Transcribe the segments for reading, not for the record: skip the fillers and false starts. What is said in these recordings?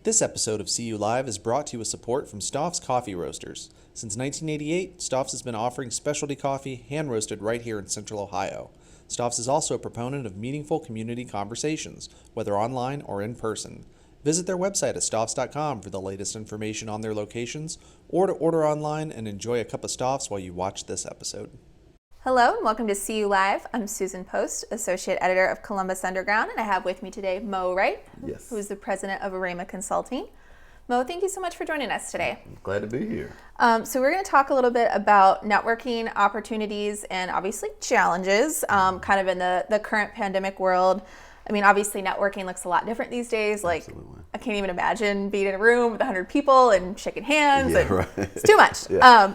This episode of CU Live is brought to you with support from Stoff's Coffee Roasters. Since 1988, Stoff's has been offering specialty coffee hand-roasted right here in Central Ohio. Stoff's is also a proponent of meaningful community conversations, whether online or in person. Visit their website at stoffs.com for the latest information on their locations, or to order online and enjoy a cup of Stoff's while you watch this episode. Hello and welcome to CU Live. I'm Susan Post, Associate Editor of Columbus Underground, and I have with me today Mo Wright, Yes. who's the President of RAMA Consulting. Mo, thank you so much for joining us today. Glad to be here. So we're going to talk a little bit about networking opportunities and obviously challenges kind of in the current pandemic world. I mean, obviously networking looks a lot different these days. Like, Absolutely. I can't even imagine being in a room with 100 people and shaking hands. Yeah, and right. It's too much. Yeah.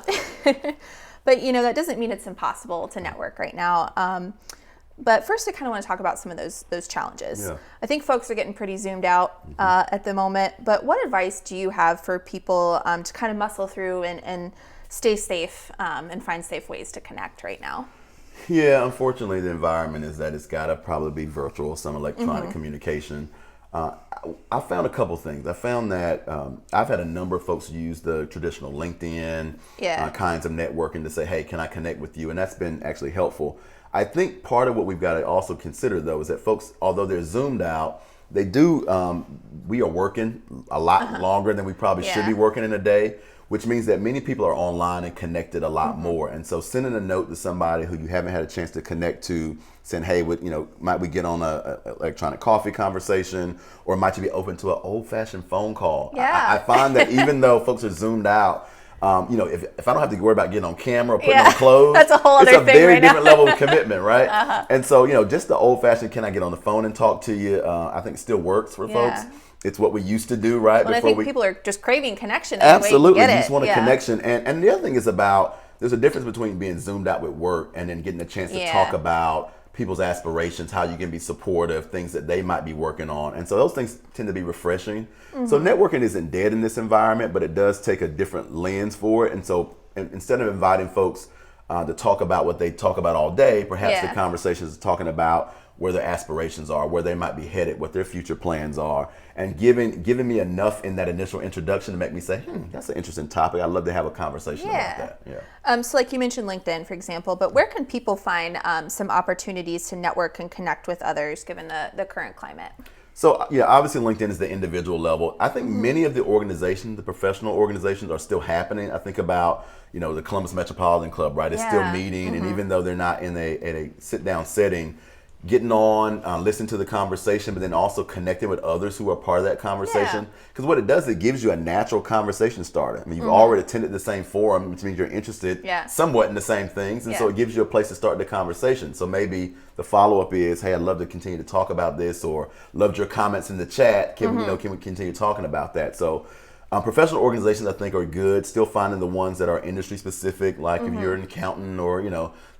But, you know, that doesn't mean it's impossible to network right now. But first, I kind of want to talk about some of those challenges. Yeah. I think folks are getting pretty zoomed out at the moment. But what advice do you have for people to kind of muscle through and stay safe and find safe ways to connect right now? Yeah, unfortunately, the environment is that it's got to probably be virtual, some electronic communication. I found a couple things. I found that I've had a number of folks use the traditional LinkedIn kinds of networking to say, hey, can I connect with you? And that's been actually helpful. I think part of what we've got to also consider, though, is that folks, although they're zoomed out, they do, we are working a lot longer than we probably should be working in a day, which means that many people are online and connected a lot more. And so sending a note to somebody who you haven't had a chance to connect to, saying, hey, might we get on a electronic coffee conversation, or might you be open to an old-fashioned phone call? Yeah. I find that even though folks are zoomed out, if I don't have to worry about getting on camera or putting on clothes, that's a whole other it's a thing very right now. different level of commitment, right? And so, just the old-fashioned, can I get on the phone and talk to you, I think still works for folks. It's what we used to do, right? Well, I think people are just craving connection. Absolutely, you you just want a connection. And the other thing is there's a difference between being zoomed out with work and then getting a chance to talk about people's aspirations, how you can be supportive, things that they might be working on. And so those things tend to be refreshing. So networking isn't dead in this environment, but it does take a different lens for it. And so instead of inviting folks to talk about what they talk about all day, perhaps the conversations are talking about where their aspirations are, where they might be headed, what their future plans are, and giving me enough in that initial introduction to make me say, that's an interesting topic. I'd love to have a conversation about that. So like you mentioned LinkedIn, for example, but where can people find some opportunities to network and connect with others given the current climate? So, obviously LinkedIn is the individual level. I think many of the organizations, the professional organizations, are still happening. I think about, the Columbus Metropolitan Club, right? It's still meeting, and even though they're not in a sit-down setting, getting on, listening to the conversation, but then also connecting with others who are part of that conversation. Because what it does, it gives you a natural conversation starter. I mean, you've already attended the same forum, which means you're interested somewhat in the same things. And so it gives you a place to start the conversation. So maybe the follow-up is, hey, I'd love to continue to talk about this, or loved your comments in the chat. Can we continue talking about that? So professional organizations, I think, are good. Still finding the ones that are industry specific, like if you're an accountant or,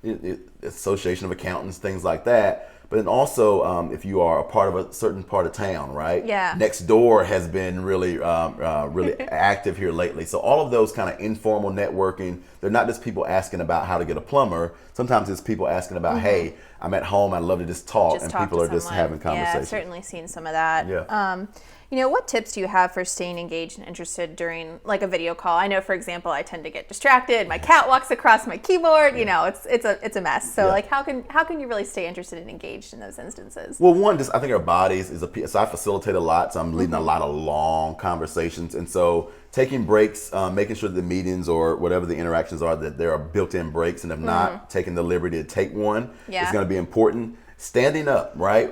the Association of Accountants, things like that. But then also, if you are a part of a certain part of town, right? Yeah. Next door has been really active here lately. So all of those kind of informal networking, they're not just people asking about how to get a plumber. Sometimes it's people asking about, hey, I'm at home, I'd love to just talk. And people are just having conversations. Yeah, I've certainly seen some of that. Yeah. What tips do you have for staying engaged and interested during like a video call? I know, for example, I tend to get distracted. My cat walks across my keyboard. It's a mess. So like, how can you really stay interested and engaged in those instances? Well, one, just I think our bodies is so I facilitate a lot, so I'm leading a lot of long conversations, and so taking breaks, making sure that the meetings or whatever the interactions are, that there are built-in breaks, and if not, taking the liberty to take one is going to be important. Standing up, right?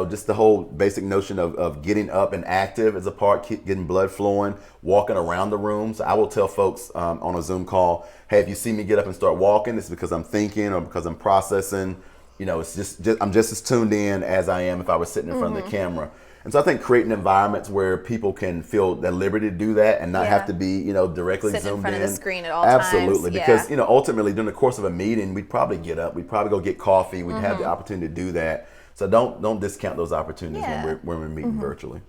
Just the whole basic notion of getting up and active is a part, getting blood flowing, walking around the rooms. I will tell folks on a Zoom call, hey, if you see me get up and start walking, it's because I'm thinking or because I'm processing. It's just I'm just as tuned in as I am if I was sitting in front of the camera. And so I think creating environments where people can feel the liberty to do that and not have to be, directly sitting zoomed in front in. of the screen at all times. Absolutely, because ultimately during the course of a meeting, we'd probably get up, we'd probably go get coffee, we'd have the opportunity to do that. So don't discount those opportunities when we're meeting virtually.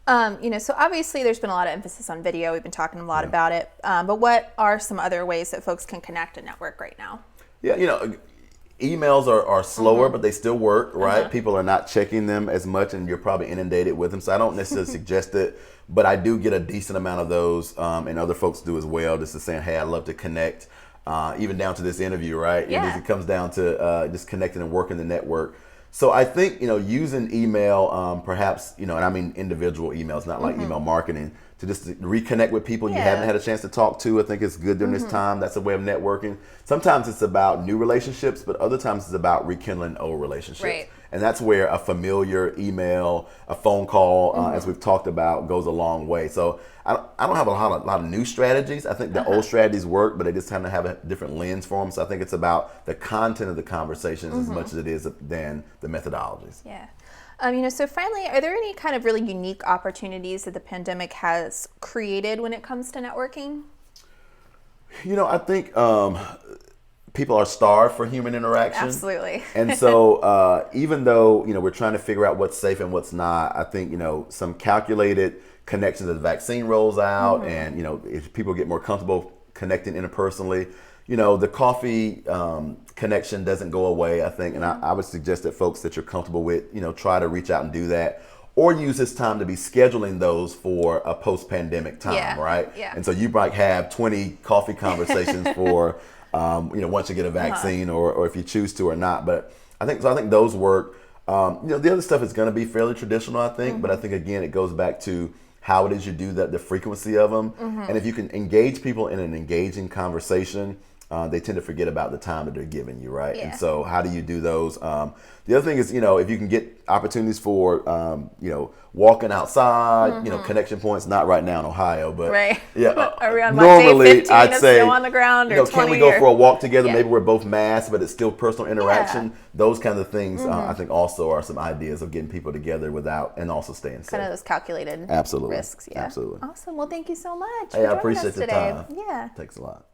So obviously there's been a lot of emphasis on video. We've been talking a lot about it. But what are some other ways that folks can connect and network right now? Yeah, emails are slower, but they still work, right? People are not checking them as much, and you're probably inundated with them. So I don't necessarily suggest it, but I do get a decent amount of those, and other folks do as well. Just to saying, hey, I'd love to connect, even down to this interview, right? Yeah. It comes down to just connecting and working the network. So I think, using email, perhaps, and I mean individual emails, not like email marketing, to just reconnect with people you haven't had a chance to talk to. I think it's good during this time. That's a way of networking. Sometimes it's about new relationships, but other times it's about rekindling old relationships. Right. And that's where a familiar email, a phone call, as we've talked about, goes a long way. So I don't have a lot of new strategies. I think the old strategies work, but they just kind of have a different lens for them. So I think it's about the content of the conversations as much as it is than the methodologies. Yeah. So finally, are there any kind of really unique opportunities that the pandemic has created when it comes to networking? I think people are starved for human interaction. Absolutely. And so even though, we're trying to figure out what's safe and what's not, I think, some calculated connections as the vaccine rolls out and, if people get more comfortable connecting interpersonally, the coffee connection doesn't go away, I think. And I would suggest that folks that you're comfortable with, try to reach out and do that. Or use this time to be scheduling those for a post-pandemic time, right? Yeah. And so you might have 20 coffee conversations for, once you get a vaccine or if you choose to or not. But I think those work. The other stuff is going to be fairly traditional, I think. But I think, again, it goes back to how it is you do that, the frequency of them. And if you can engage people in an engaging conversation, they tend to forget about the time that they're giving you, right? Yeah. And so how do you do those? The other thing is, if you can get opportunities for, walking outside, connection points, not right now in Ohio, but Right. yeah, Are we on normally day 15 I'd of say, snow on the ground or can we 20 go or- for a walk together? Yeah. Maybe we're both masked, but it's still personal interaction. Those kinds of things, I think also are some ideas of getting people together and also staying safe. Kind of those calculated Absolutely. risks. Yeah. Absolutely. Awesome. Well, thank you so much. Hey, for I joining appreciate us the today. time. Yeah. Thanks a lot.